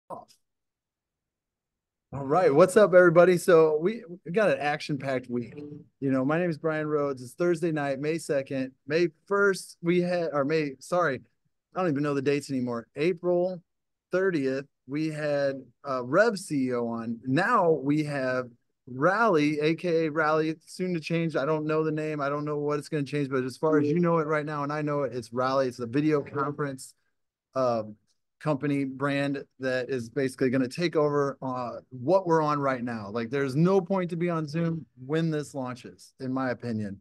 Off. All right, what's up, everybody? So we got an action-packed week. My name is Brian Rhodes. It's Thursday night, May 2nd. May 1st, sorry, I don't even know the dates anymore. April 30th, we had Rev CEO on. Now we have Rally, aka Rally, soon to change. I don't know the name. I don't know what it's going to change, but as far as you know it right now, and I know it, it's Rally. It's a video conference um, company brand that is basically going to take over what we're on right now. Like, there's no point to be on Zoom when this launches, in my opinion.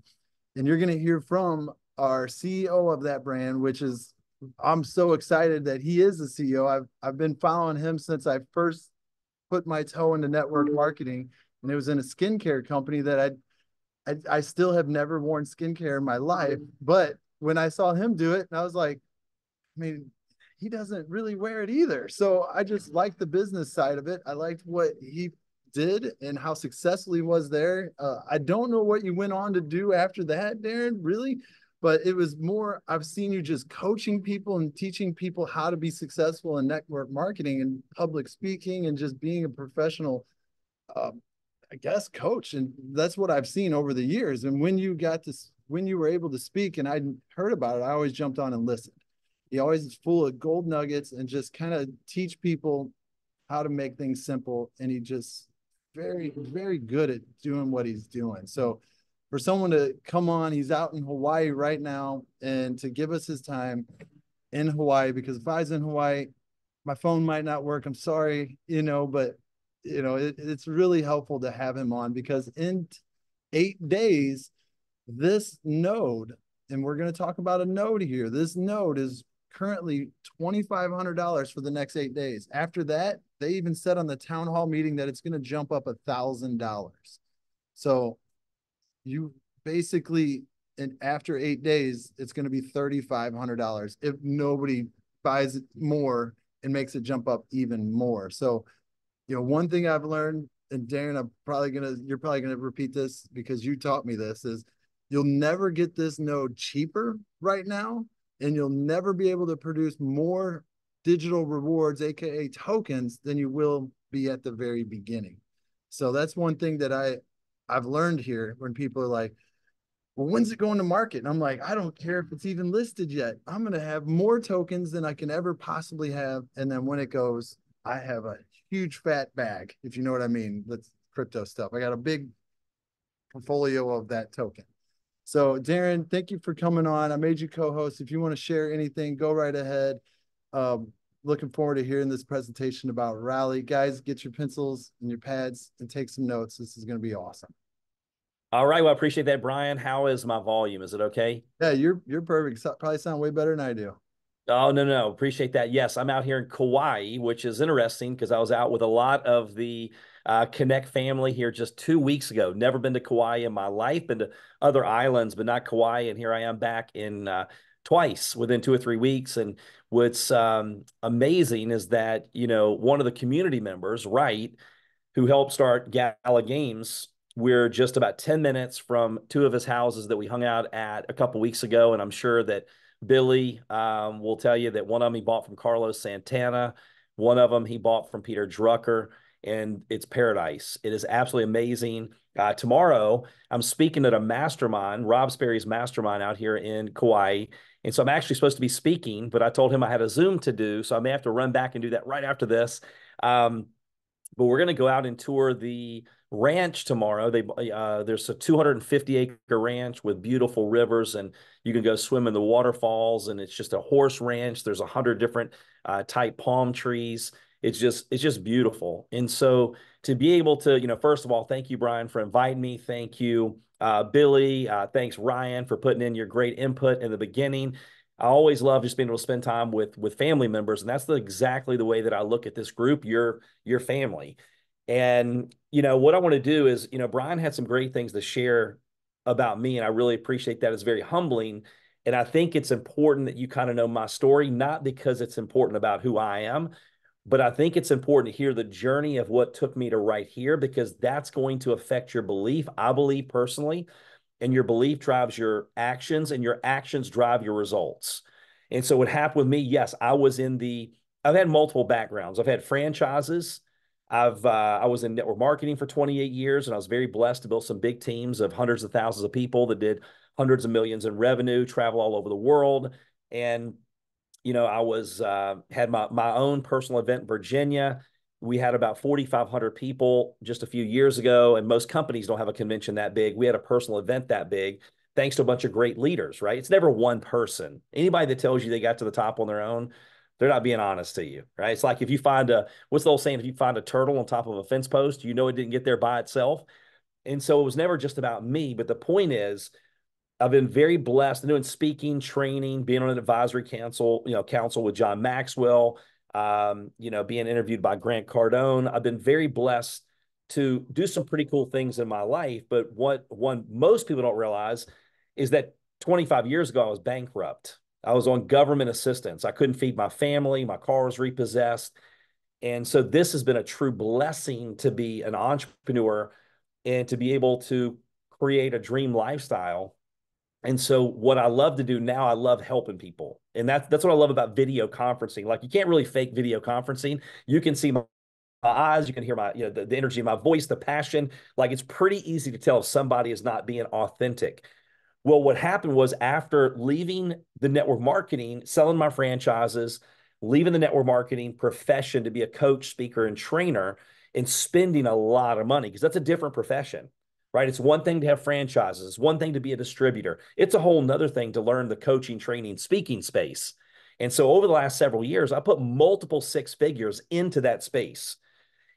And you're going to hear from our CEO of that brand, which is I'm so excited that he is the CEO. I've been following him since I first put my toe into network marketing, and it was in a skincare company that I still have never worn skincare in my life. But when I saw him do it, and I was like, I mean, he doesn't really wear it either. So I just liked the business side of it. I liked what he did and how successful he was there. I don't know what you went on to do after that, Darin, really, but it was more, I've seen you just coaching people and teaching people how to be successful in network marketing and public speaking and just being a professional, uh, I guess, coach. And that's what I've seen over the years. And when you were able to speak and I heard about it, I always jumped on and listened. He always is full of gold nuggets and just kind of teach people how to make things simple. And he just very, very good at doing what he's doing. So for someone to come on, he's out in Hawaii right now, and to give us his time in Hawaii, because if I was in Hawaii, my phone might not work. I'm sorry, but it's really helpful to have him on because in 8 days, this node, and we're going to talk about a node here. This node is currently $2,500 for the next 8 days. After that, they even said on the town hall meeting that it's going to jump up $1,000. So you basically, and after 8 days, it's going to be $3,500 if nobody buys it more and makes it jump up even more. So, one thing I've learned, and Darin, you're probably gonna repeat this because you taught me this, is you'll never get this node cheaper right now, and you'll never be able to produce more digital rewards, aka tokens, than you will be at the very beginning. So that's one thing that I've learned here when people are like, well, when's it going to market? And I'm like, I don't care if it's even listed yet. I'm going to have more tokens than I can ever possibly have. And then when it goes, I have a huge fat bag, if you know what I mean. That's crypto stuff. I got a big portfolio of that token. So, Darin, thank you for coming on. I made you co-host. If you want to share anything, go right ahead. Looking forward to hearing this presentation about Rally. Guys, get your pencils and your pads and take some notes. This is going to be awesome. All right. Well, I appreciate that, Brian. How is my volume? Is it okay? Yeah, you're perfect. Probably sound way better than I do. Oh, no, no. Appreciate that. Yes, I'm out here in Kauai, which is interesting because I was out with a lot of the Connect family here just 2 weeks ago. Never been to Kauai in my life, been to other islands, but not Kauai. And here I am back in twice within 2 or 3 weeks. And what's amazing is that, one of the community members, right, who helped start Gala Games. We're just about 10 minutes from two of his houses that we hung out at a couple weeks ago. And I'm sure that Billy will tell you that one of them he bought from Carlos Santana. One of them he bought from Peter Drucker. And it's paradise. It is absolutely amazing. Tomorrow, I'm speaking at a mastermind, Rob Sperry's mastermind out here in Kauai. And so I'm actually supposed to be speaking, but I told him I had a Zoom to do. So I may have to run back and do that right after this. But we're going to go out and tour the ranch tomorrow. There's a 250-acre ranch with beautiful rivers, and you can go swim in the waterfalls. And it's just a horse ranch. There's 100 different type palm trees. It's just beautiful. And so to be able to, first of all, thank you, Brian, for inviting me. Thank you, Billy. Thanks, Ryan, for putting in your great input in the beginning. I always love just being able to spend time with family members, and that's exactly the way that I look at this group. Your family, and what I want to do is, Brian had some great things to share about me, and I really appreciate that. It's very humbling, and I think it's important that you kind of know my story, not because it's important about who I am, but I think it's important to hear the journey of what took me to right here, because that's going to affect your belief. I believe personally, and your belief drives your actions, and your actions drive your results. And so what happened with me, yes, I was in the I've had multiple backgrounds. I've had franchises. I was in network marketing for 28 years, and I was very blessed to build some big teams of hundreds of thousands of people that did hundreds of millions in revenue, travel all over the world. And I was had my own personal event in Virginia. We had about 4,500 people just a few years ago, and most companies don't have a convention that big. We had a personal event that big, thanks to a bunch of great leaders, right? It's never one person. Anybody that tells you they got to the top on their own, they're not being honest to you, right? It's like if you find what's the old saying? If you find a turtle on top of a fence post, you know it didn't get there by itself. And so it was never just about me. But the point is, I've been very blessed in doing speaking, training, being on an advisory council with John Maxwell, being interviewed by Grant Cardone. I've been very blessed to do some pretty cool things in my life. But what one most people don't realize is that 25 years ago, I was bankrupt. I was on government assistance. I couldn't feed my family. My car was repossessed. And so this has been a true blessing to be an entrepreneur and to be able to create a dream lifestyle. And so what I love to do now, I love helping people. And that's what I love about video conferencing. Like you can't really fake video conferencing. You can see my eyes, you can hear my, the energy of my voice, the passion. Like it's pretty easy to tell if somebody is not being authentic. Well, what happened was after leaving the network marketing, selling my franchises, leaving the network marketing profession to be a coach, speaker, and trainer, and spending a lot of money, because that's a different profession, right? It's one thing to have franchises, it's one thing to be a distributor. It's a whole nother thing to learn the coaching, training, speaking space. And so over the last several years, I put multiple six figures into that space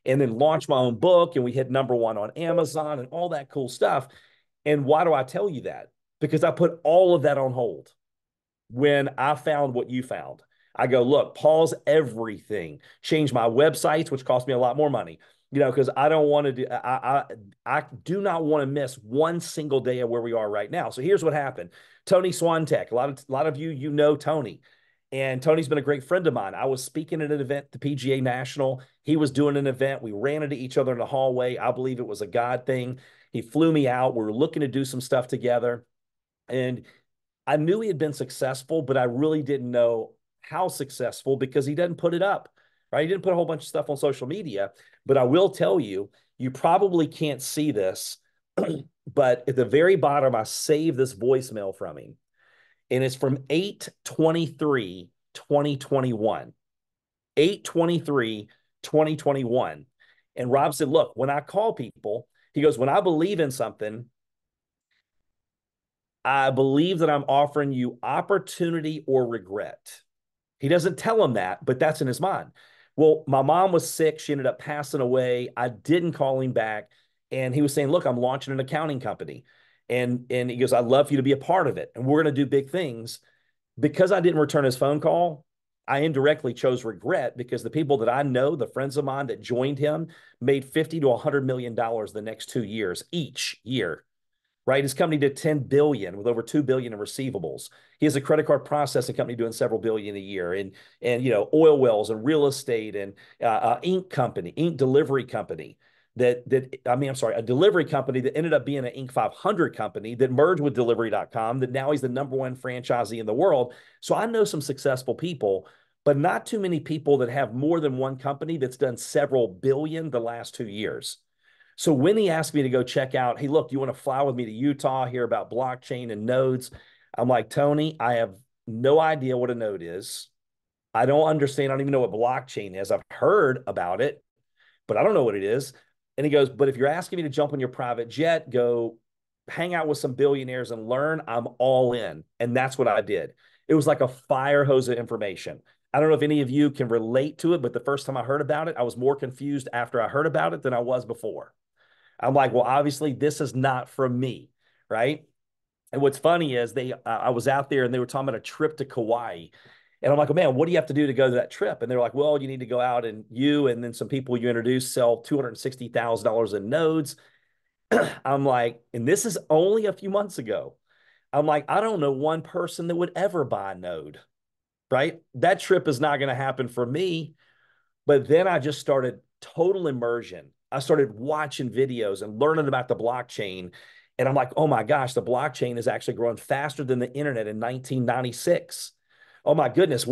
and then launched my own book. And we hit #1 on Amazon and all that cool stuff. And why do I tell you that? Because I put all of that on hold when I found what you found. I go, look, pause everything, change my websites, which cost me a lot more money, because I don't want to do, I do not want to miss one single day of where we are right now. So here's what happened. Tony Swantek, a lot of you know Tony. And Tony's been a great friend of mine. I was speaking at an event, the PGA National. He was doing an event. We ran into each other in the hallway. I believe it was a God thing. He flew me out. We were looking to do some stuff together. And I knew he had been successful, but I really didn't know how successful because he doesn't put it up, right? He didn't put a whole bunch of stuff on social media. But I will tell you, you probably can't see this, but at the very bottom, I saved this voicemail from him. And it's from 8/23/2021. 8/23/2021. And Rob said, look, when I call people, he goes, when I believe in something, I believe that I'm offering you opportunity or regret. He doesn't tell them that, but that's in his mind. Well, my mom was sick. She ended up passing away. I didn't call him back. And he was saying, look, I'm launching an accounting company. And he goes, I'd love for you to be a part of it. And we're going to do big things. Because I didn't return his phone call, I indirectly chose regret because the people that I know, the friends of mine that joined him, made $50 to $100 million the next 2 years, each year, right? His company did 10 billion with over 2 billion in receivables. He has a credit card processing company doing several billion a year, and oil wells and real estate and ink delivery company a delivery company that ended up being an Inc. 500 company that merged with delivery.com, that now he's the #1 franchisee in the world. So I know some successful people, but not too many people that have more than one company that's done several billion the last 2 years. So when he asked me to go check out, hey, look, you want to fly with me to Utah, hear about blockchain and nodes? I'm like, Tony, I have no idea what a node is. I don't understand. I don't even know what blockchain is. I've heard about it, but I don't know what it is. And he goes, but if you're asking me to jump on your private jet, go hang out with some billionaires and learn, I'm all in. And that's what I did. It was like a fire hose of information. I don't know if any of you can relate to it, but the first time I heard about it, I was more confused after I heard about it than I was before. I'm like, well, obviously this is not from me, right? And what's funny is I was out there and they were talking about a trip to Kauai. And I'm like, oh, man, what do you have to do to go to that trip? And they're like, well, you need to go out and then some people you introduce sell $260,000 in nodes. I'm like, and this is only a few months ago. I'm like, I don't know one person that would ever buy a node, right? That trip is not going to happen for me. But then I just started total immersion. I started watching videos and learning about the blockchain. And I'm like, oh my gosh, the blockchain is actually growing faster than the internet in 1996. Oh my goodness.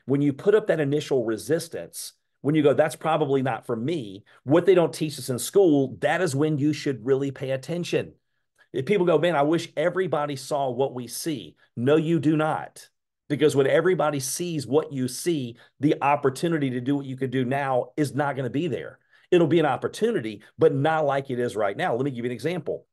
When you put up that initial resistance, when you go, that's probably not for me, what they don't teach us in school, that is when you should really pay attention. If people go, man, I wish everybody saw what we see. No, you do not. Because when everybody sees what you see, the opportunity to do what you could do now is not going to be there. It'll be an opportunity, but not like it is right now. Let me give you an example.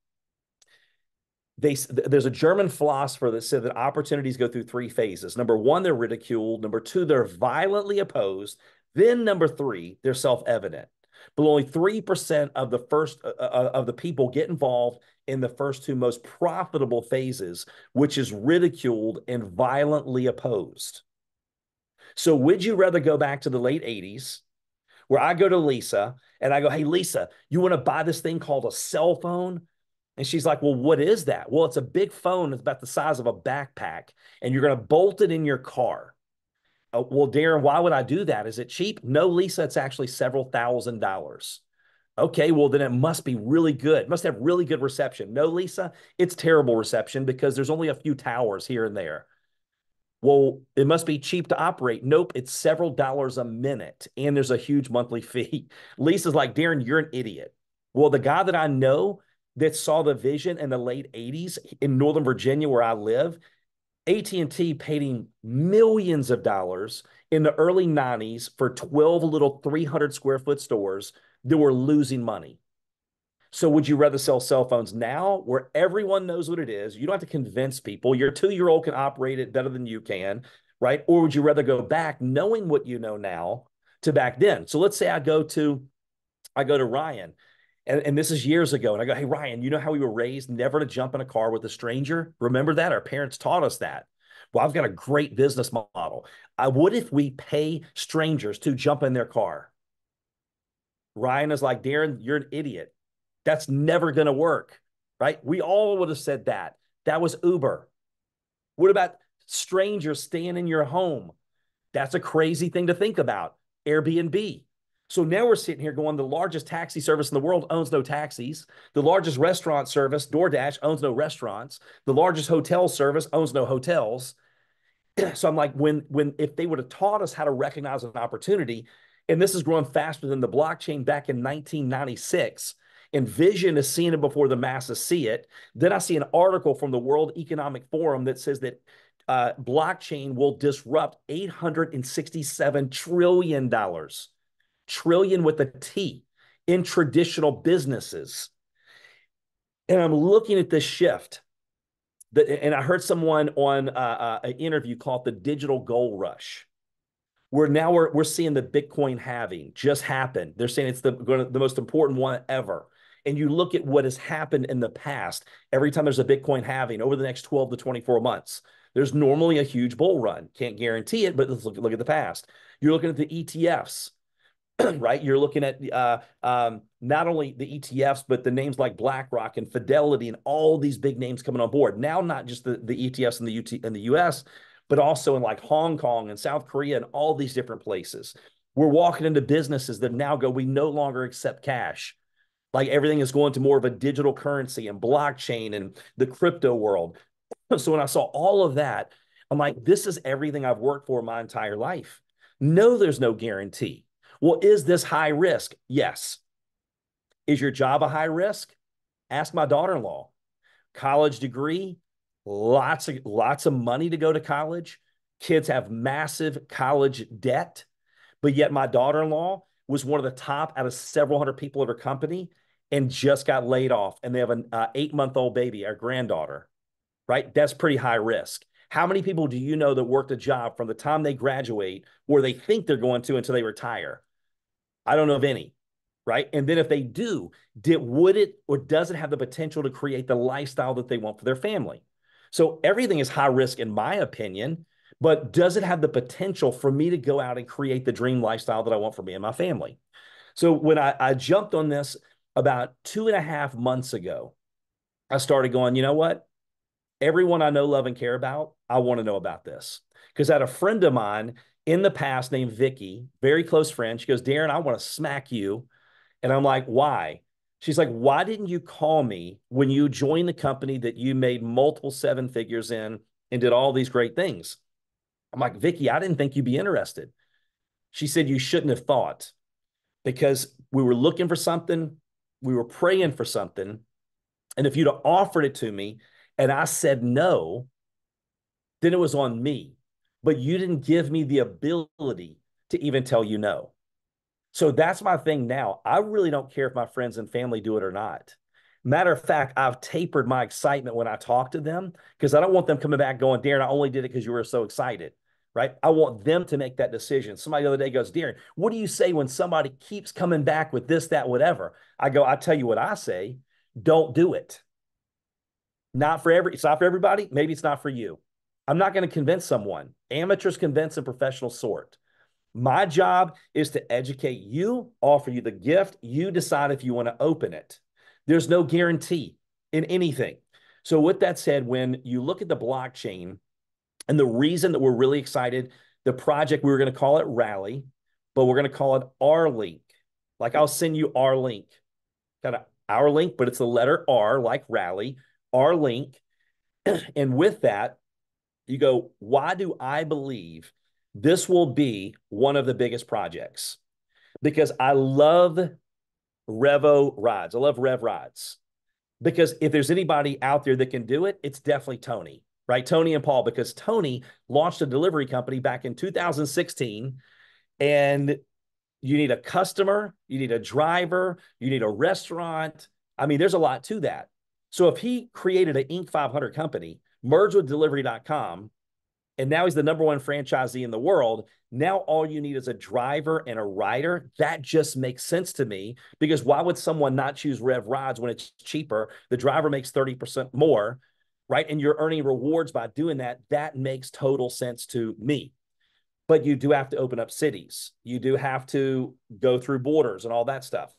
There's a German philosopher that said that opportunities go through three phases. Number one, they're ridiculed. Number two, they're violently opposed. Then number three, they're self-evident. But only 3% of the first of the people get involved in the first two most profitable phases, which is ridiculed and violently opposed. So would you rather go back to the late 80s where I go to Lisa and I go, hey, Lisa, you want to buy this thing called a cell phone? And she's like, well, what is that? Well, it's a big phone. It's about the size of a backpack, and you're going to bolt it in your car. Well, Darin, why would I do that? Is it cheap? No, Lisa, it's actually several $1,000s. Okay, well, then it must be really good. It must have really good reception. No, Lisa, it's terrible reception because there's only a few towers here and there. Well, it must be cheap to operate. Nope, it's several dollars a minute, and there's a huge monthly fee. Lisa's like, Darin, you're an idiot. Well, the guy that I know that saw the vision in the late 80s in Northern Virginia, where I live, AT&T paid him millions of dollars in the early 90s for 12 little 300 square foot stores that were losing money. So would you rather sell cell phones now where everyone knows what it is? You don't have to convince people. Your 2-year-old can operate it better than you can, right? Or would you rather go back knowing what you know now to back then? So let's say I go to Ryan, and this is years ago, and I go, hey, Ryan, you know how we were raised never to jump in a car with a stranger? Remember that? Our parents taught us that. Well, I've got a great business model. What if we pay strangers to jump in their car? Ryan is like, Darin, you're an idiot. That's never going to work, right? We all would have said that. That was Uber. What about strangers staying in your home? That's a crazy thing to think about. Airbnb. So now we're sitting here going, the largest taxi service in the world owns no taxis. The largest restaurant service, DoorDash, owns no restaurants. The largest hotel service owns no hotels. So I'm like, if they would have taught us how to recognize an opportunity, and this is growing faster than the blockchain back in 1996, and vision is seeing it before the masses see it. Then I see an article from the World Economic Forum that says that blockchain will disrupt $867 trillion, trillion with a T, in traditional businesses. And I'm looking at this shift. And I heard someone on an interview called the digital gold rush, where now we're seeing the Bitcoin halving just happen. They're saying it's the most important one ever. And you look at what has happened in the past, every time there's a Bitcoin halving over the next 12 to 24 months, there's normally a huge bull run. Can't guarantee it, but let's look at the past. You're looking at the ETFs. Right? You're looking at not only the ETFs, but the names like BlackRock and Fidelity and all these big names coming on board. Now, not just the ETFs in the US, but also in like Hong Kong and South Korea and all these different places. We're walking into businesses that now go, we no longer accept cash. Like everything is going to more of a digital currency and blockchain and the crypto world. So when I saw all of that, I'm like, this is everything I've worked for my entire life. No, there's no guarantee. Well, is this high risk? Yes. Is your job a high risk? Ask my daughter-in-law. College degree, lots of money to go to college. Kids have massive college debt, but yet my daughter-in-law was one of the top out of several hundred people at her company and just got laid off. And they have an 8-month-old baby, our granddaughter, right? That's pretty high risk. How many people do you know that worked a job from the time they graduate or they think they're going to until they retire? I don't know of any, right? And then if they do, would it or does it have the potential to create the lifestyle that they want for their family? So everything is high risk in my opinion, but does it have the potential for me to go out and create the dream lifestyle that I want for me and my family? So when I jumped on this about 2.5 months ago, I started going, you know what? Everyone I know, love, and care about, I want to know about this. Because I had a friend of mine in the past named Vicky, very close friend. She goes, Darin, I want to smack you. And I'm like, why? She's like, why didn't you call me when you joined the company that you made multiple 7 figures in and did all these great things? I'm like, Vicky, I didn't think you'd be interested. She said, you shouldn't have thought, because we were looking for something. We were praying for something. And if you'd have offered it to me and I said no, then it was on me. But you didn't give me the ability to even tell you no. So that's my thing now. I really don't care if my friends and family do it or not. Matter of fact, I've tapered my excitement when I talk to them, because I don't want them coming back going, Darin, I only did it because you were so excited, right? I want them to make that decision. Somebody the other day goes, Darin, what do you say when somebody keeps coming back with this, that, whatever? I go, I tell you what I say, don't do it. It's not for everybody. Maybe it's not for you. I'm not going to convince someone. Amateurs convince and professionals sort. My job is to educate you, offer you the gift. You decide if you want to open it. There's no guarantee in anything. So with that said, when you look at the blockchain, and the reason that we're really excited, the project, we were going to call it Rally, but we're going to call it our link. Like, I'll send you our link, kind of our link, but it's the letter R, like Rally, our link. And with that, you go, why do I believe this will be one of the biggest projects? Because I love Revo rides. I love Rev rides. Because if there's anybody out there that can do it, it's definitely Tony, right? Tony and Paul, because Tony launched a delivery company back in 2016, and you need a customer, you need a driver, you need a restaurant. I mean, there's a lot to that. So if he created an Inc. 500 company, merged with delivery.com, and now he's the number one franchisee in the world. Now all you need is a driver and a rider. That just makes sense to me, because why would someone not choose Rev Rides when it's cheaper? The driver makes 30% more, right? And you're earning rewards by doing that. That makes total sense to me. But you do have to open up cities. You do have to go through borders and all that stuff.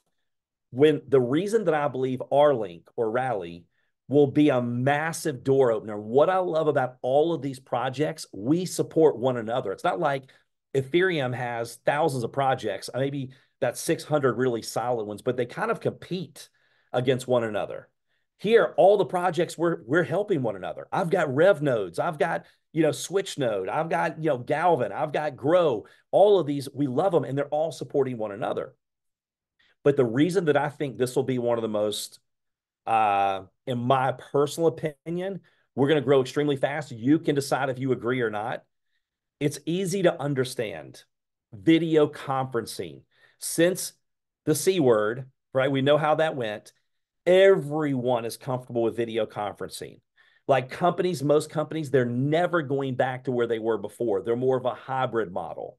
When the reason that I believe our link or Rally will be a massive door opener. What I love about all of these projects, we support one another. It's not like Ethereum has thousands of projects, maybe that's 600 really solid ones, but they kind of compete against one another. Here, all the projects, we're helping one another. I've got Rev nodes. I've got, Switch node. I've got, Galvin. I've got Grow. All of these, we love them, and they're all supporting one another. But the reason that I think this will be one of the most, in my personal opinion, we're going to grow extremely fast. You can decide if you agree or not. It's easy to understand. Video conferencing. Since the C word, right? We know how that went. Everyone is comfortable with video conferencing. Like most companies, they're never going back to where they were before. They're more of a hybrid model.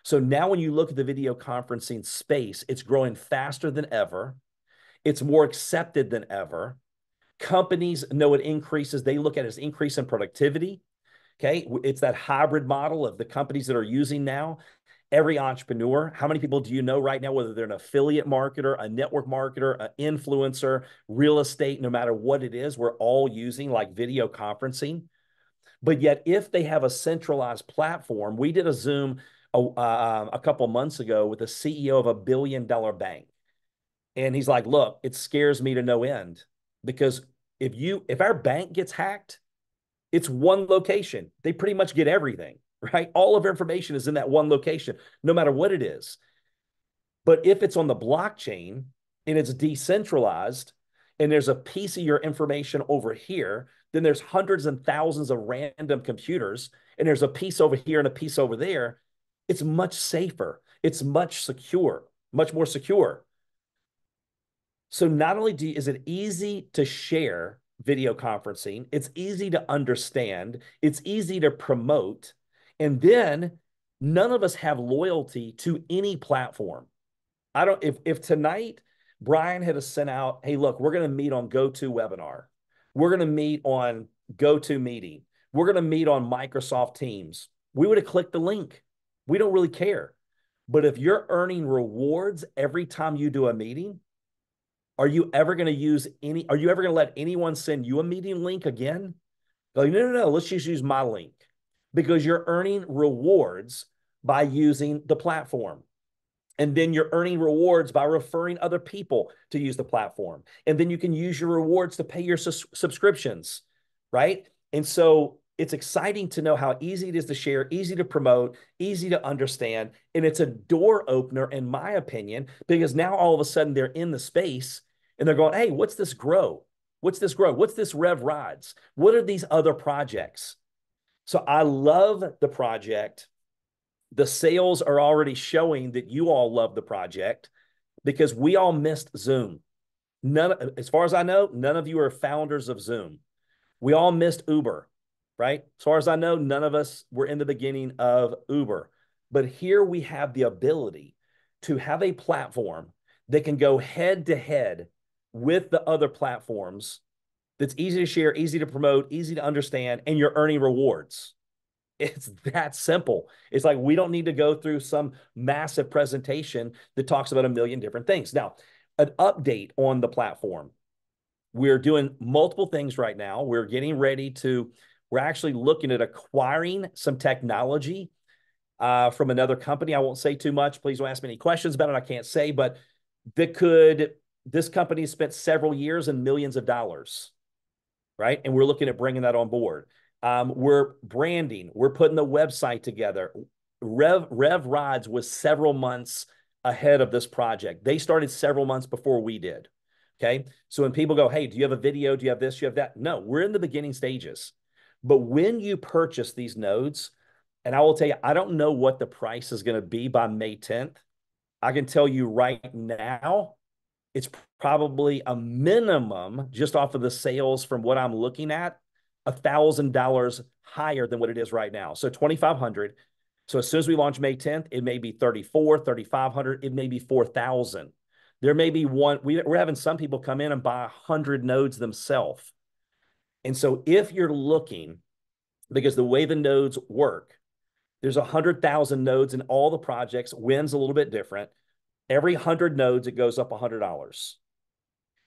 So now when you look at the video conferencing space, it's growing faster than ever. It's more accepted than ever. Companies know it increases. They look at it as increase in productivity. Okay. It's that hybrid model of the companies that are using now. Every entrepreneur, how many people do you know right now, whether they're an affiliate marketer, a network marketer, an influencer, real estate, no matter what it is, we're all using like video conferencing. But yet, if they have a centralized platform, we did a Zoom a couple months ago with the CEO of $1 billion bank. And he's like, look, it scares me to no end, because if our bank gets hacked, it's one location. They pretty much get everything, right? All of our information is in that one location, no matter what it is. But if it's on the blockchain and it's decentralized, and there's a piece of your information over here, then there's hundreds and thousands of random computers, and there's a piece over here and a piece over there. It's much safer. It's much more secure. So not only is it easy to share video conferencing, it's easy to understand, it's easy to promote, and then none of us have loyalty to any platform. If tonight Brian had sent out, hey, look, we're going to meet on GoToWebinar. We're going to meet on GoToMeeting. We're going to meet on Microsoft Teams. We would have clicked the link. We don't really care. But if you're earning rewards every time you do a meeting, are you ever going to let anyone send you a meeting link again? Like, no, let's just use my link, because you're earning rewards by using the platform. And then you're earning rewards by referring other people to use the platform. And then you can use your rewards to pay your subscriptions, right? And so it's exciting to know how easy it is to share, easy to promote, easy to understand. And it's a door opener, in my opinion, because now all of a sudden they're in the space and they're going, hey, what's this grow? What's this grow? What's this Rev Rods? What are these other projects? So I love the project. The sales are already showing that you all love the project because we all missed Zoom. As far as I know, none of you are founders of Zoom. We all missed Uber, right? As far as I know, none of us were in the beginning of Uber. But here we have the ability to have a platform that can go head to head with the other platforms that's easy to share, easy to promote, easy to understand, and you're earning rewards. It's that simple. It's like we don't need to go through some massive presentation that talks about a million different things. Now, an update on the platform. We're doing multiple things right now. We're actually looking at acquiring some technology from another company. I won't say too much. Please don't ask me any questions about it. I can't say, but this company spent several years and millions of dollars, right? And we're looking at bringing that on board. We're branding. We're putting the website together. Rev Rods was several months ahead of this project. They started several months before we did. Okay. So when people go, hey, do you have a video? Do you have this? Do you have that? No, we're in the beginning stages. But when you purchase these nodes, and I will tell you, I don't know what the price is going to be by May 10th. I can tell you right now, it's probably a minimum just off of the sales from what I'm looking at, $1,000 higher than what it is right now. So 2,500. So as soon as we launch May 10th, it may be 34, 3,500. It may be 4,000. There may be one. We're having some people come in and buy 100 nodes themselves. And so if you're looking, because the way the nodes work, there's 100,000 nodes in all the projects. Wins a little bit different. Every 100 nodes, it goes up $100.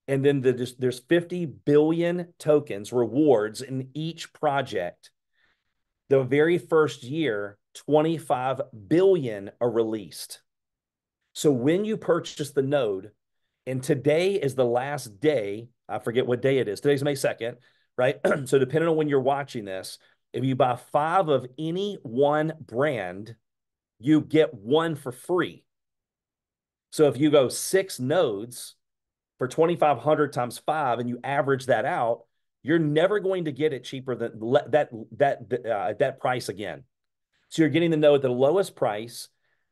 And then there's 50 billion tokens, rewards in each project. The very first year, 25 billion are released. So when you purchase the node, and today is the last day, I forget what day it is. Today's May 2nd, right? So depending on when you're watching this, if you buy 5 of any one brand, you get 1 for free. So if you go 6 nodes for 2,500 times 5 and you average that out, you're never going to get it cheaper than that price again. So you're getting the node at the lowest price.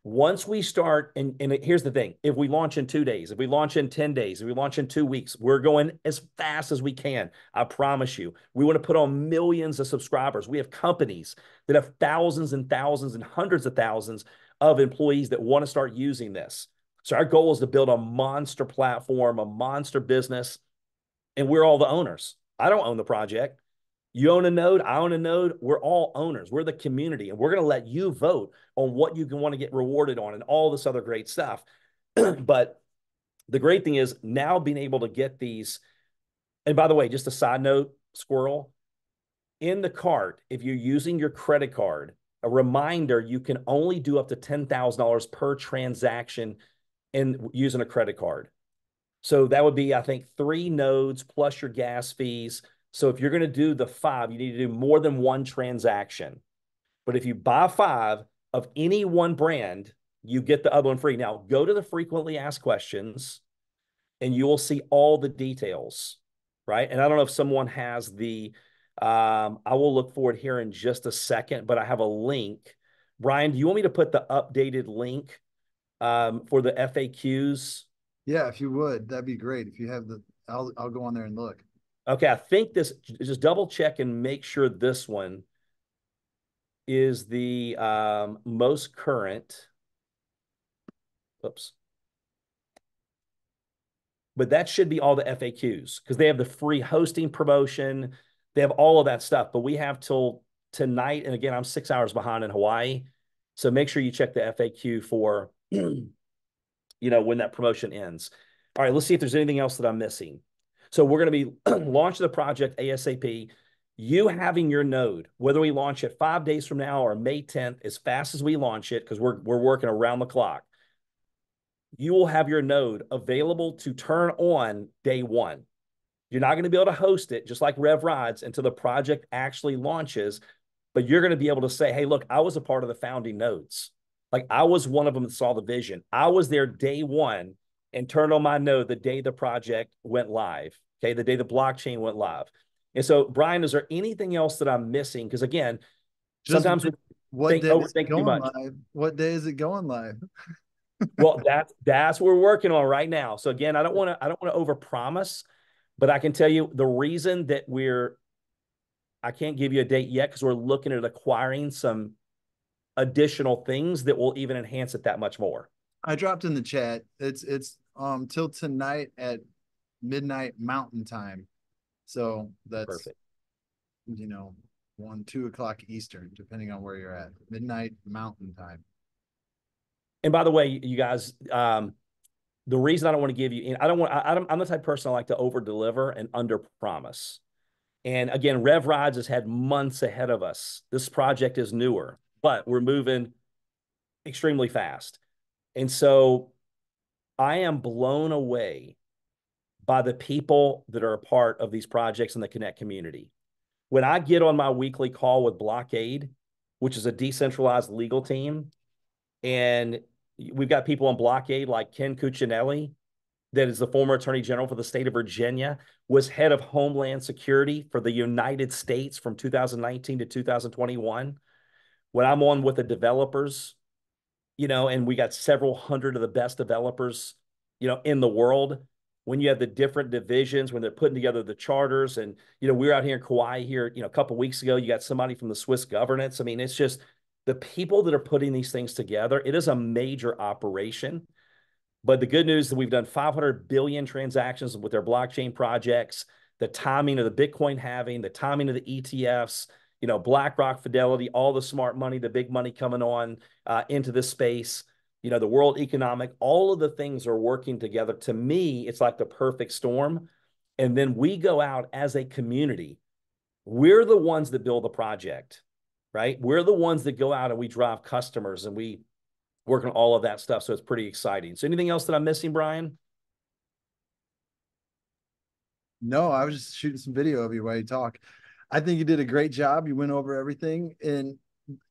Once we start, and here's the thing, if we launch in 2 days, if we launch in 10 days, if we launch in 2 weeks, we're going as fast as we can. I promise you. We want to put on millions of subscribers. We have companies that have thousands and thousands and hundreds of thousands of employees that want to start using this. So our goal is to build a monster platform, a monster business, and we're all the owners. I don't own the project. You own a node, I own a node. We're all owners. We're the community, and we're going to let you vote on what you can want to get rewarded on and all this other great stuff. But the great thing is now being able to get these. And by the way, just a side note, Squirrel, in the cart, if you're using your credit card, a reminder, you can only do up to $10,000 per transaction in using a credit card. So that would be, I think, 3 nodes plus your gas fees. So if you're going to do the 5, you need to do more than 1 transaction. But if you buy 5 of any one brand, you get the other one free. Now, go to the frequently asked questions and you will see all the details, right? And I don't know if someone has I will look for it here in just a second, but I have a link. Brian, do you want me to put the updated link for the FAQs? Yeah, if you would, that'd be great. If you have I'll go on there and look. Okay, I think just double check and make sure this one is the most current. Oops. But that should be all the FAQs because they have the free hosting promotion. They have all of that stuff. But we have till tonight. And again, I'm 6 hours behind in Hawaii. So make sure you check the FAQ for, when that promotion ends. All right, let's see if there's anything else that I'm missing. So we're going to be launching the project ASAP. You having your node, whether we launch it 5 days from now or May 10th, as fast as we launch it, because we're working around the clock, you will have your node available to turn on day 1. You're not going to be able to host it, just like Rev Rides, until the project actually launches. But you're going to be able to say, hey, look, I was a part of the founding nodes. Like I was one of them that saw the vision. I was there day one and turned on my node the day the project went live. Okay. The day the blockchain went live. And so, Brian, is there anything else that I'm missing? Because again, Just sometimes we what think day is it overthink too going much. live? What day is it going live? Well, that's what we're working on right now. So again, I don't want to overpromise, but I can tell you the reason that I can't give you a date yet because we're looking at acquiring some additional things that will even enhance it that much more. I dropped in the chat. It's till tonight at midnight Mountain Time. So that's Perfect. you know 1, 2 o'clock Eastern, depending on where you're at. Midnight Mountain Time. And by the way, you guys, the reason I don't want to give you, I don't want, I'm the type of person I like to over deliver and under promise. And again, Rev Rides has had months ahead of us. This project is newer, but we're moving extremely fast. And so I am blown away by the people that are a part of these projects in the Connect community. When I get on my weekly call with Blockade, which is a decentralized legal team, and we've got people on Blockade like Ken Cuccinelli, that is the former attorney general for the state of Virginia, was head of Homeland Security for the United States from 2019 to 2021. When I'm on with the developers, and we got several hundred of the best developers, in the world. When you have the different divisions, when they're putting together the charters, and we were out here in Kauai here, a couple of weeks ago. You got somebody from the Swiss governance. I mean, it's just the people that are putting these things together. It is a major operation. But the good news is that we've done 500 billion transactions with their blockchain projects. The timing of the Bitcoin halving, the timing of the ETFs, BlackRock, Fidelity, all the smart money, the big money coming on into this space, the world economic, all of the things are working together. To me, it's like the perfect storm. And then we go out as a community. We're the ones that build the project, right? We're the ones that go out and we drive customers and we work on all of that stuff. So it's pretty exciting. So anything else that I'm missing, Brian? No, I was just shooting some video of you while you talk. I think you did a great job. You went over everything. And,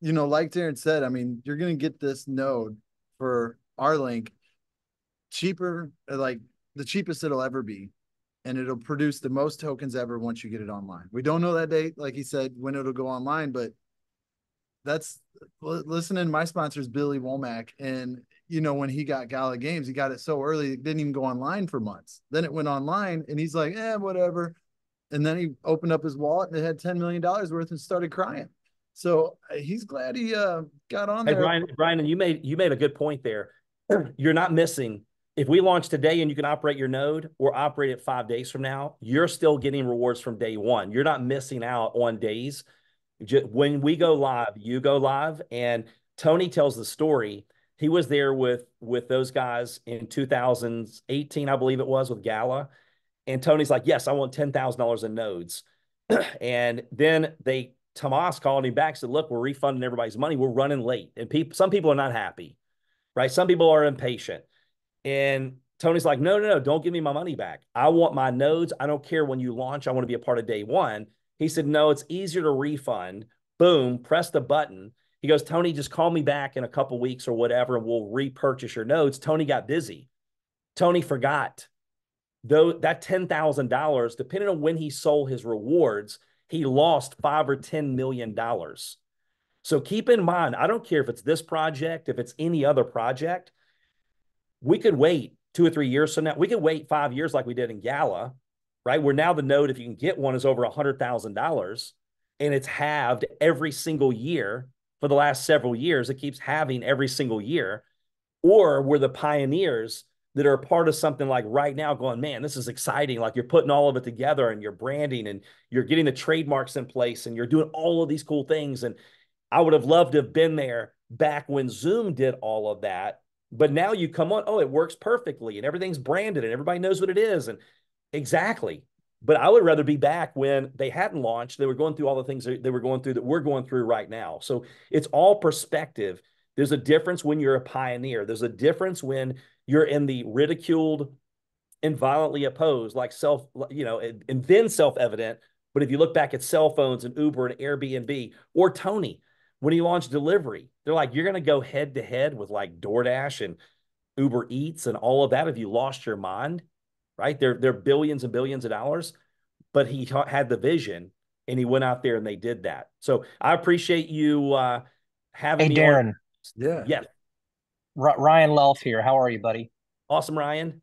like Darin said, I mean, you're going to get this node for our link cheaper, like the cheapest it'll ever be. And it'll produce the most tokens ever once you get it online. We don't know that date, like he said, when it'll go online, but that's listening. My sponsor is Billy Womack. And, when he got Gala Games, he got it so early, it didn't even go online for months. Then it went online and he's like, whatever. And then he opened up his wallet and it had $10 million worth and started crying. So he's glad he got on Hey, there. Brian, and you made a good point there. You're not missing. If we launch today and you can operate your node or operate it 5 days from now, you're still getting rewards from day one. You're not missing out on days. When we go live, you go live. And Tony tells the story. He was there with those guys in 2018, I believe it was, with Gala. And Tony's like, yes, I want $10,000 in nodes. And then Tomas called him back, said, look, we're refunding everybody's money. We're running late. And some people are not happy, right? Some people are impatient. And Tony's like, no, no, no, don't give me my money back. I want my nodes. I don't care when you launch. I want to be a part of day one. He said, no, it's easier to refund. Boom, press the button. He goes, Tony, just call me back in a couple weeks or whatever, and we'll repurchase your nodes. Tony got busy. Tony forgot. Though that $10,000, depending on when he sold his rewards, he lost $5 or $10 million. So keep in mind, I don't care if it's this project, if it's any other project, we could wait 2 or 3 years from now. We could wait 5 years like we did in Gala, right? Where now the node, if you can get one, is over $100,000 and it's halved every single year for the last several years. It keeps halving every single year. Or we're the pioneers that are a part of something like right now going, man, this is exciting. Like you're putting all of it together and you're branding and you're getting the trademarks in place and you're doing all of these cool things. And I would have loved to have been there back when Zoom did all of that. But now you come on, oh, it works perfectly and everything's branded and everybody knows what it is. And exactly. But I would rather be back when they hadn't launched. They were going through all the things they were going through that we're going through right now. So it's all perspective. There's a difference when you're a pioneer. There's a difference when you're in the ridiculed and violently opposed, like and then self-evident. But if you look back at cell phones and Uber and Airbnb or Tony, when he launched delivery, they're like, you're going to go head to head with like DoorDash and Uber Eats and all of that. Have you lost your mind? Right? They're billions and billions of dollars, but he had the vision and he went out there and they did that. So I appreciate you having Hey, me on. Darin, Yeah. Yes. Ryan Lelf here. How are you, buddy? Awesome, Ryan.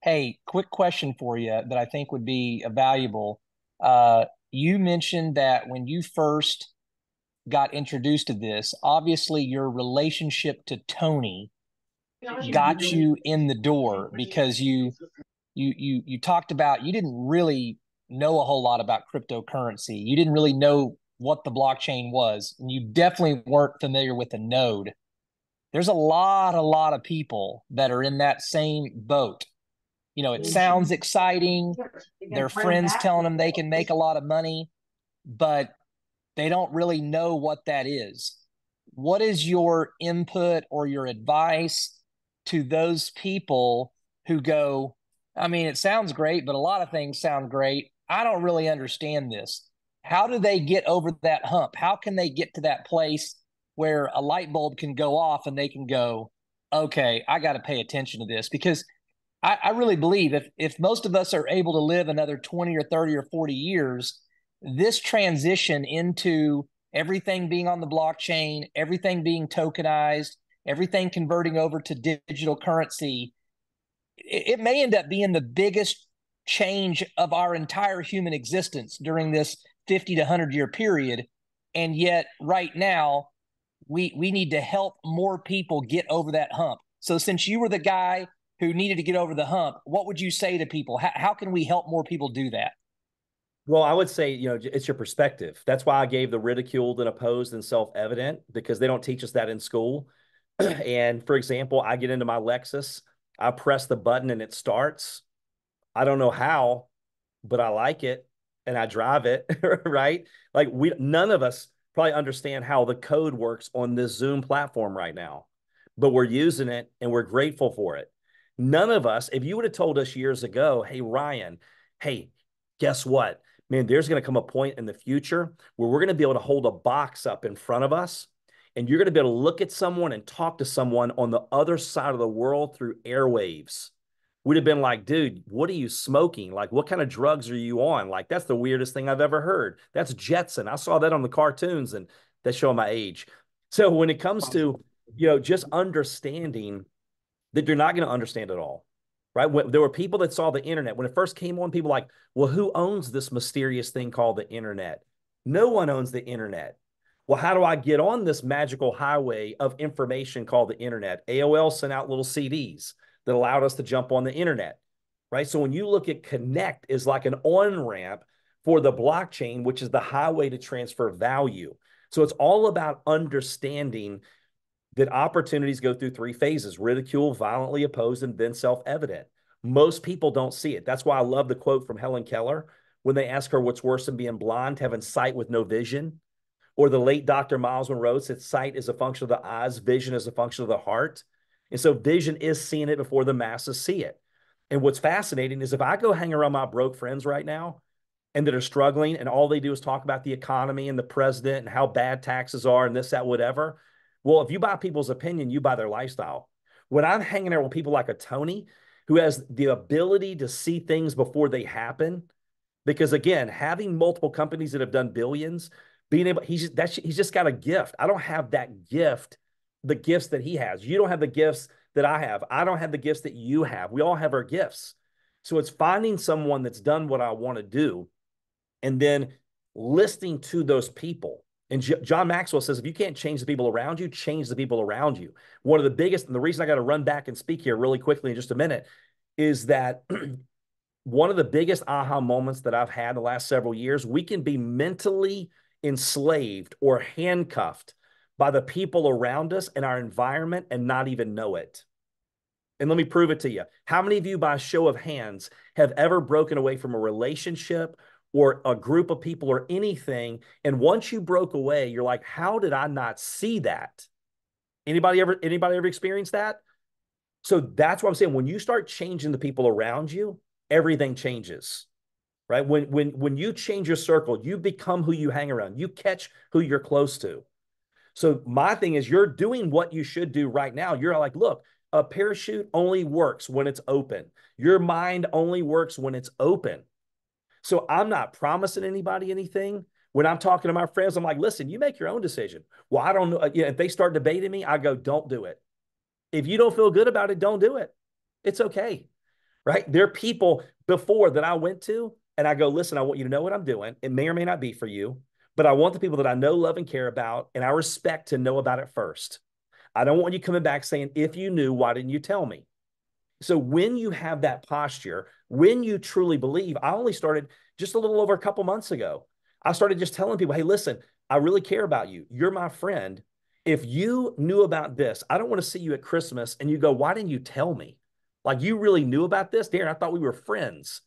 Hey, quick question for you that I think would be valuable. You mentioned that when you first got introduced to this, obviously your relationship to Tony got you in the door because you talked about you didn't really know a whole lot about cryptocurrency. You didn't really know what the blockchain was, and you definitely weren't familiar with the node. There's a lot of people that are in that same boat. You know, it sounds exciting. Their friends telling them they can make a lot of money, but they don't really know what that is. What is your input or your advice to those people who go, I mean, it sounds great, but a lot of things sound great. I don't really understand this. How do they get over that hump? How can they get to that place where a light bulb can go off and they can go, okay, I got to pay attention to this? Because I really believe if most of us are able to live another 20 or 30 or 40 years, this transition into everything being on the blockchain, everything being tokenized, everything converting over to digital currency, it may end up being the biggest change of our entire human existence during this 50 to 100-year period. And yet, right now, we need to help more people get over that hump. So, since you were the guy who needed to get over the hump, what would you say to people? How can we help more people do that? Well, I would say, it's your perspective. That's why I gave the ridiculed and opposed and self-evident, because they don't teach us that in school. And for example, I get into my Lexus, I press the button and it starts. I don't know how, but I like it and I drive it, right? Like none of us probably understand how the code works on this Zoom platform right now, but we're using it and we're grateful for it. None of us, if you would have told us years ago, hey, Ryan, hey, guess what? Man, there's going to come a point in the future where we're going to be able to hold a box up in front of us and you're going to be able to look at someone and talk to someone on the other side of the world through airwaves. We'd have been like, dude, what are you smoking? Like, what kind of drugs are you on? Like, that's the weirdest thing I've ever heard. That's Jetson. I saw that on the cartoons and that's showing my age. So when it comes to, just understanding that you're not going to understand it all, right? When, there were people that saw the internet. When it first came on, people were like, well, who owns this mysterious thing called the internet? No one owns the internet. Well, how do I get on this magical highway of information called the internet? AOL sent out little CDs that allowed us to jump on the internet, right? So when you look at Connect is like an on-ramp for the blockchain, which is the highway to transfer value. So it's all about understanding that opportunities go through three phases: ridicule, violently opposed, and then self-evident. Most people don't see it. That's why I love the quote from Helen Keller when they ask her what's worse than being blind, having sight with no vision. Or the late Dr. Miles Monroe said sight is a function of the eyes, vision is a function of the heart. And so vision is seeing it before the masses see it. And what's fascinating is if I go hang around my broke friends right now and that are struggling and all they do is talk about the economy and the president and how bad taxes are and this, that, whatever. Well, if you buy people's opinion, you buy their lifestyle. When I'm hanging out with people like a Tony who has the ability to see things before they happen, because again, having multiple companies that have done billions, being able, he's just got a gift. I don't have that gift, the gifts that he has. You don't have the gifts that I have. I don't have the gifts that you have. We all have our gifts. So it's finding someone that's done what I want to do and then listening to those people. And John Maxwell says, if you can't change the people around you, change the people around you. One of the biggest, and the reason I got to run back and speak here really quickly in just a minute, is that one of the biggest aha moments that I've had the last several years, we can be mentally enslaved or handcuffed by the people around us and our environment and not even know it. And let me prove it to you. How many of you, by a show of hands, have ever broken away from a relationship or a group of people or anything? And once you broke away, you're like, how did I not see that? Anybody ever experienced that? So that's what I'm saying. When you start changing the people around you, everything changes, right? When you change your circle, you become who you hang around. You catch who you're close to. So my thing is, you're doing what you should do right now. You're like, look, a parachute only works when it's open. Your mind only works when it's open. So I'm not promising anybody anything. When I'm talking to my friends, I'm like, listen, you make your own decision. Well, I don't know. Yeah, if they start debating me, I go, don't do it. If you don't feel good about it, don't do it. It's okay, right? There are people before that I went to, and I go, listen, I want you to know what I'm doing. It may or may not be for you, but I want the people that I know, love, and care about, and I respect to know about it first. I don't want you coming back saying, if you knew, why didn't you tell me? So when you have that posture, when you truly believe, I only started just a little over a couple months ago. I started just telling people, hey, listen, I really care about you. You're my friend. If you knew about this, I don't want to see you at Christmas and you go, why didn't you tell me? Like, you really knew about this? Darin, I thought we were friends.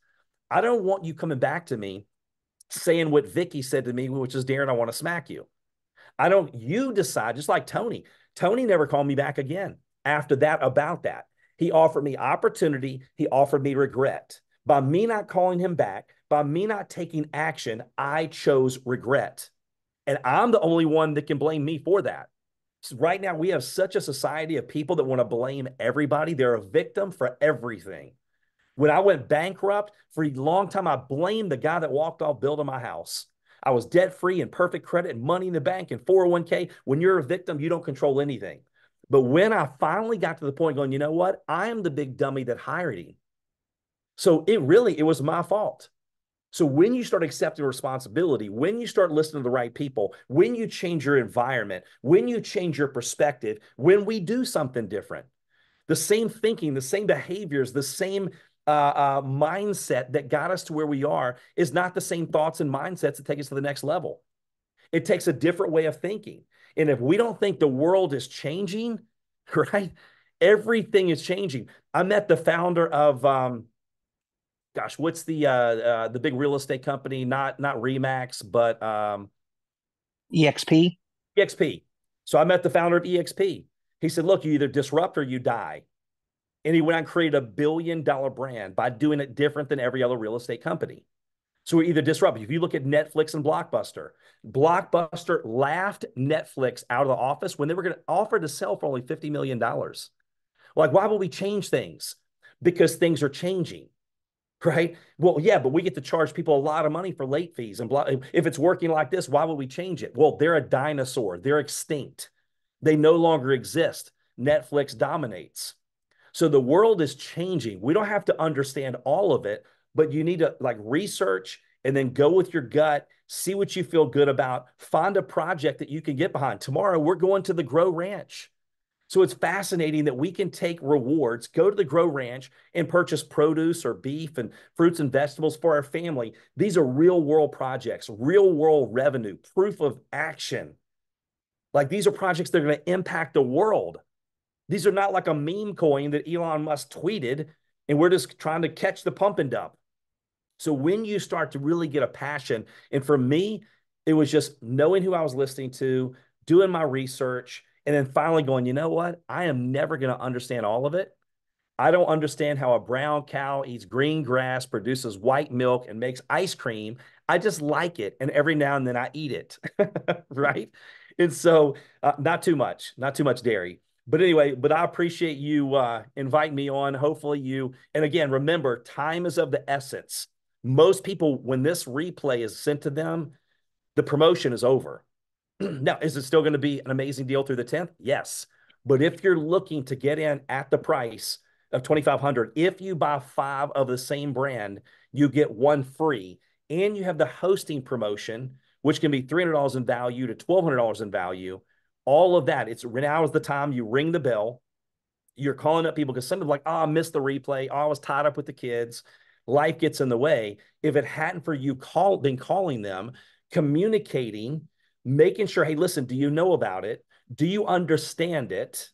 I don't want you coming back to me saying what Vicky said to me, which is, Darin, I want to smack you. I don't, you decide, just like Tony. Tony never called me back again after that about that. He offered me opportunity. He offered me regret. By me not calling him back, by me not taking action, I chose regret. And I'm the only one that can blame me for that. So right now, we have such a society of people that want to blame everybody. They're a victim for everything. When I went bankrupt, for a long time, I blamed the guy that walked off building my house. I was debt free and perfect credit and money in the bank and 401k. When you're a victim, you don't control anything. But when I finally got to the point going, you know what? I am the big dummy that hired him. So it was my fault. So when you start accepting responsibility, when you start listening to the right people, when you change your environment, when you change your perspective, when we do something different, the same thinking, the same behaviors, the same mindset that got us to where we are is not the same thoughts and mindsets that take us to the next level. It takes a different way of thinking. And if we don't think the world is changing, right? Everything is changing. I met the founder of what's the big real estate company? Not Remax, but EXP. EXP. So I met the founder of EXP. He said, look, you either disrupt or you die. And he went out and created $1 billion brand by doing it different than every other real estate company. So we're either disruptive. If you look at Netflix and Blockbuster, Blockbuster laughed Netflix out of the office when they were going to offer to sell for only $50 million. Like, why would we change things? Because things are changing, right? Well, yeah, but we get to charge people a lot of money for late fees. And if it's working like this, why would we change it? Well, they're a dinosaur. They're extinct. They no longer exist. Netflix dominates. So the world is changing. We don't have to understand all of it, but you need to like research and then go with your gut, see what you feel good about, find a project that you can get behind. Tomorrow, we're going to the Grow Ranch. So it's fascinating that we can take rewards, go to the Grow Ranch and purchase produce or beef and fruits and vegetables for our family. These are real world projects, real world revenue, proof of action. Like, these are projects that are going to impact the world. These are not like a meme coin that Elon Musk tweeted and we're just trying to catch the pump and dump. So when you start to really get a passion, and for me, it was just knowing who I was listening to, doing my research, and then finally going, you know what? I am never going to understand all of it. I don't understand how a brown cow eats green grass, produces white milk, and makes ice cream. I just like it. And every now and then I eat it. Right. And so not too much dairy. But anyway, but I appreciate you inviting me on. Hopefully and again, remember, time is of the essence. Most people, when this replay is sent to them, the promotion is over. Now, is it still going to be an amazing deal through the 10th? Yes. But if you're looking to get in at the price of 2,500, if you buy 5 of the same brand, you get 1 free. And you have the hosting promotion, which can be $300 in value to $1,200 in value. All of that. Now is the time you ring the bell. You're calling up people because some people are like, oh, I missed the replay. Oh, I was tied up with the kids. Life gets in the way. If it hadn't for you been calling them, communicating, making sure, hey, listen, do you know about it? Do you understand it?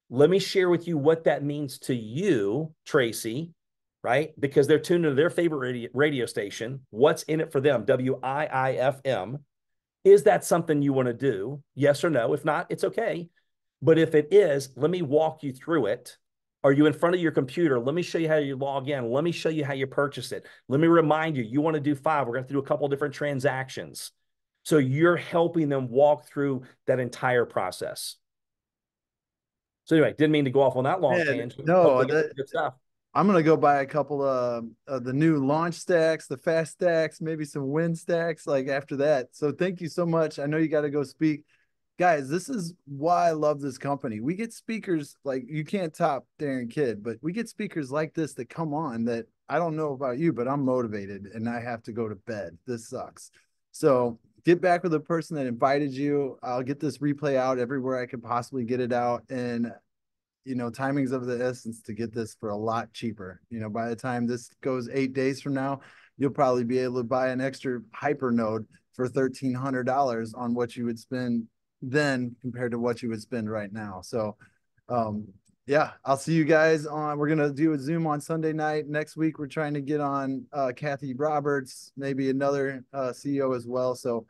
Let me share with you what that means to you, Tracy, right? Because they're tuned into their favorite radio station. What's in it for them? WIIFM. Is that something you want to do? Yes or no? If not, it's okay. But if it is, let me walk you through it. Are you in front of your computer? Let me show you how you log in. Let me show you how you purchase it. Let me remind you, you want to do 5. We're going to do a couple of different transactions. So you're helping them walk through that entire process. So anyway, didn't mean to go off on that long Man, tangent. no, Hopefully, get good stuff. I'm gonna go buy a couple of the new launch stacks, the fast stacks, maybe some wind stacks like after that. So thank you so much. I know you got to go speak. Guys, this is why I love this company. We get speakers like you can't top Darin Kidd, but we get speakers like this that come on that I don't know about you, but I'm motivated and I have to go to bed. This sucks. So get back with the person that invited you. I'll get this replay out everywhere I could possibly get it out. And timing's of the essence to get this for a lot cheaper. By the time this goes 8 days from now, you'll probably be able to buy an extra hyper node for $1,300 on what you would spend then compared to what you would spend right now. So, yeah, I'll see you guys we're going to do a Zoom on Sunday night. Next week, we're trying to get on Kathy Roberts, maybe another CEO as well. So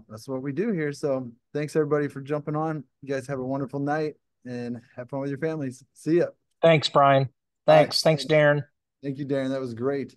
that's what we do here. So thanks everybody for jumping on. You guys have a wonderful night and have fun with your families. See ya. Thanks, Brian. All right. Thanks, Darin. Thank you, Darin. That was great.